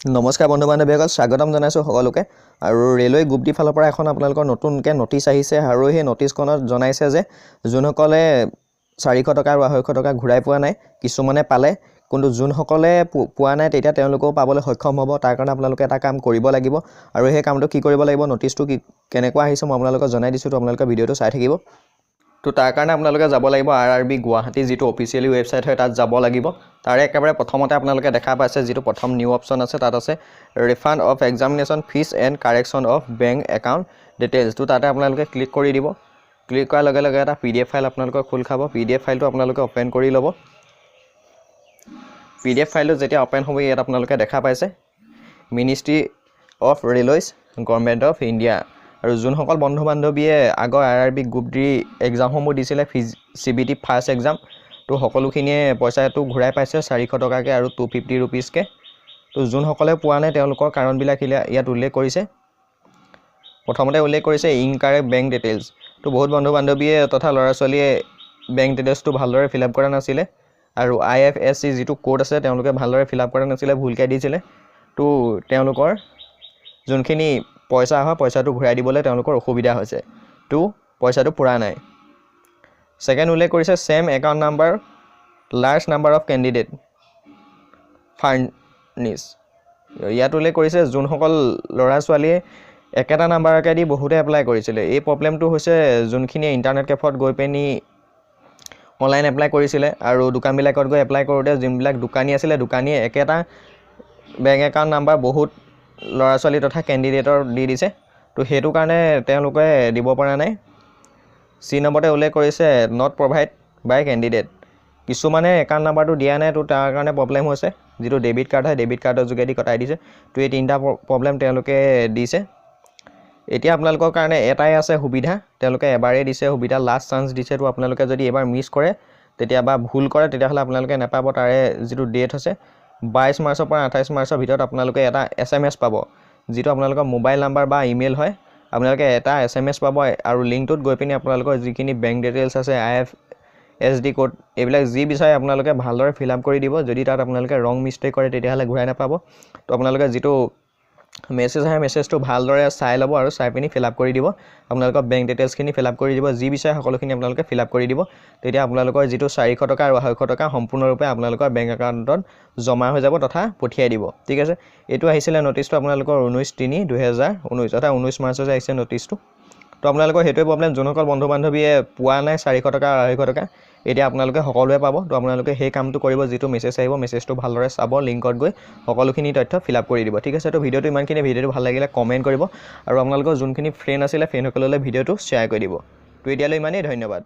নমস্কাৰ বন্ধু বান্ধৱীসকল স্বাগতম জনাইছোঁ সকলোকে আৰু ৰেলৱে গ্ৰুপ ডি ফালৰ পৰা এখন আপোনালোকৰ নতুনকৈ নটিচ আহিছে আৰু সেই নটিচখনত জনাইছে যে যোনসকলে 400 টকা আৰু 250 টকা ঘূৰাই পোৱা নাই কিছুমানে পালে কিন্তু যোনসকলে পোৱা নাই তেতিয়া তেওঁলোকেও পাবলৈ সক্ষম হ'ব তাৰ কাৰণে আপোনালোকে এটা কাম কৰিব লাগিব আৰু সেই কামটো কি কৰিব লাগিব নটিচটো কেনেকুৱা আহিছে মই আপোনালোকক জনাই দিছোঁ তো আপোনালোকে ভিডিঅ'টো চাই থাকিব তো তাৰ কাৰণে আপোনালোকে যাব লাগিব আৰআৰবি গুৱাহাটী যেটো অফিচিয়েলি ওয়েবসাইট হয় তাত যাব লাগিব তাৰে একেবাৰে প্ৰথমতে আপোনালোকে দেখা পাইছে যেটো প্ৰথম নিউ অপচন আছে তাত আছে refund of examination fees and correction of bank account details তো তাতে আপোনালোকে ক্লিক কৰি দিব ক্লিক কৰাৰ লগে লগে এটা পিডিএফ ফাইল আপোনালোকৰ খোল খাব পিডিএফ ফাইলটো আপোনালোকে ওপেন কৰি ল'ব পিডিএফ ফাইলটো যেতিয়া ওপেন হ'ব ইয়াত আপোনালোকে দেখা পাইছে ministry of railways government of India আৰু যোনসকল বন্ধু বান্ধৱীয়ে আগৰ আৰআৰবি গ্ৰুপ ডি এক্সামসমূহ দিছিলে চিবিটি ফাৰ্ষ্ট এক্সাম তো সকলোখিনিয়ে পইচাটো ঘূৰাই পাইছে 400 টকাকৈ আৰু 250 ৰুপিজকৈ তো যোনসকলে পোৱা নাই তেওঁলোকৰ কাৰণবিলাক ইয়াত উল্লেখ কৰিছে প্ৰথমতে উল্লেখ কৰিছে ইনকাৰেক্ট বেংক ডিটেইলছ তো বহুত বন্ধু বান্ধৱীয়ে তথা ল'ৰা ছোৱালীয়ে বেংক ডিটেইলছটো ভালদৰে ফিল আপ কৰা নাছিলে আৰু IFSC যেটো কোড আছে তেওঁলোকে ভালদৰে ফিল আপ কৰা নাছিলে ভুলকৈ দিছিলে তো তেওঁলোকৰ যোনখিনি পইচা হয় পইচাটো ঘূৰাই দিবলৈ তেওঁলোকৰ অসুবিধা হৈছে তো পইচাটো পুৰা নাই সেকেন্ড উল্লেখ কৰিছে same account number large number of candidate furnish ইয়াত উল্লেখ কৰিছে যোনসকল ল'ৰা ছোৱালীয়ে একেটা নাম্বাৰকে দি বহুতে এপ্লাই কৰিছিলে এই প্ৰবলেমটো হৈছে যোনখিনি ইন্টাৰনেট কেফত গৈ পেনি অনলাইন এপ্লাই কৰিছিলে আৰু দোকানবিলাকত গৈ এপ্লাই কৰোঁতে যোনবিলাক দোকানী আছিলে দোকানীয়ে একেটা বেংক একাউণ্ট নাম্বাৰ বহুত ল'ৰা ছোৱালী তথা ক্যান্ডিডেটৰ দি দিছে তো হেতু কাৰণে তেওঁলোকে দিব পৰা নাই সি নম্বৰতে উল্লেখ কৰিছে নট প্ৰভাইড বাই ক্যান্ডিডেট কিছুমানে একাউণ্ট নাম্বাৰটো দিয়া নাই তো তাৰ কাৰণে প্ৰবলেম হৈছে যেটো ডেবিট কাৰ্ড হয় ডেবিট কাৰ্ডৰ যোগেদি কটাই দিছে তো এই তিনটা প্ৰবলেম তেওঁলোকে দিছে এতিয়া আপোনালোকৰ কাৰণে এটাই আছে সুবিধা তেওঁলোকে এবাৰেই দিছে সুবিধা লাষ্ট চান্স দিছে তো আপোনালোকে যদি এবাৰ মিছ কৰে তেতিয়া বা ভুল কৰে তেতিয়াহ'লে আপোনালোকে নাপাব তাৰে যেটো ডেট হৈছে 22 মাৰ্চৰ পৰা 28 মাৰ্চৰ ভিতৰত আপোনালোকে এটা SMS পাব যেটো আপোনালোকৰ মোবাইল নাম্বাৰ বা ইমেইল হয় আপোনালোকে এটা SMS পাব আৰু লিংকটোত গৈ পিনি আপোনালোকৰ যিখিনি বেংক ডিটেইলছ আছে IFSD কোড এইবিলাক যি বিচাৰে আপোনালোকে ভালদৰে ফিল আপ কৰি দিব যদি তাত আপোনালোকে ৰং মিষ্টেক কৰে তেতিয়াহ'লে ঘূৰাই নাপাব তো আপোনালোকে যেটো মেছেজ আহে মেছেজটো ভালদৰে চাই ল'ব আৰু চাই পিনি ফিল আপ কৰি দিব আপোনালোকৰ বেংক ডিটেইলছখিনি ফিল আপ কৰি দিব যি বিচাৰে সকলোখিনি আপোনালোকে ফিল আপ কৰি দিব তেতিয়া আপোনালোকৰ যেটো 400 টকা আৰু 250 টকা সম্পূৰ্ণৰূপে আপোনালোকৰ বেংক একাউণ্টত জমা হৈ যাব তথা পঠিয়াই দিব ঠিক আছে এটো আহিছিলে নটিচটো আপোনালোকৰ 19/3/2019 অথা 19 মাৰ্চত আহিছে নটিচটো তো আপোনালোকৰ হেতুৱে প্ৰবলেম যোনসকল বন্ধু বান্ধৱীয়ে পোৱা নাই 400 টকা আৰু 250 টকা এতিয়া আপোনালোকে সকলোৱে পাব তো আপোনালোকে সেই কামটো কৰিব যেটো মেছেজ আহিব মেছেজটো ভালদৰে চাব লিংকত গৈ সকলোখিনি তথ্য ফিল আপ কৰি দিব ঠিক আছে তো ভিডিঅ'টো ইমানখিনি ভিডিঅ'টো ভাল লাগিলে কমেন্ট কৰিব আৰু আপোনালোকৰ যোনখিনি ফ্ৰেন্ড আছিলে ফ্ৰেন্ডসকললৈ ভিডিঅ'টো শ্বেয়াৰ কৰি দিব তো এতিয়ালৈ ইমানেই ধন্যবাদ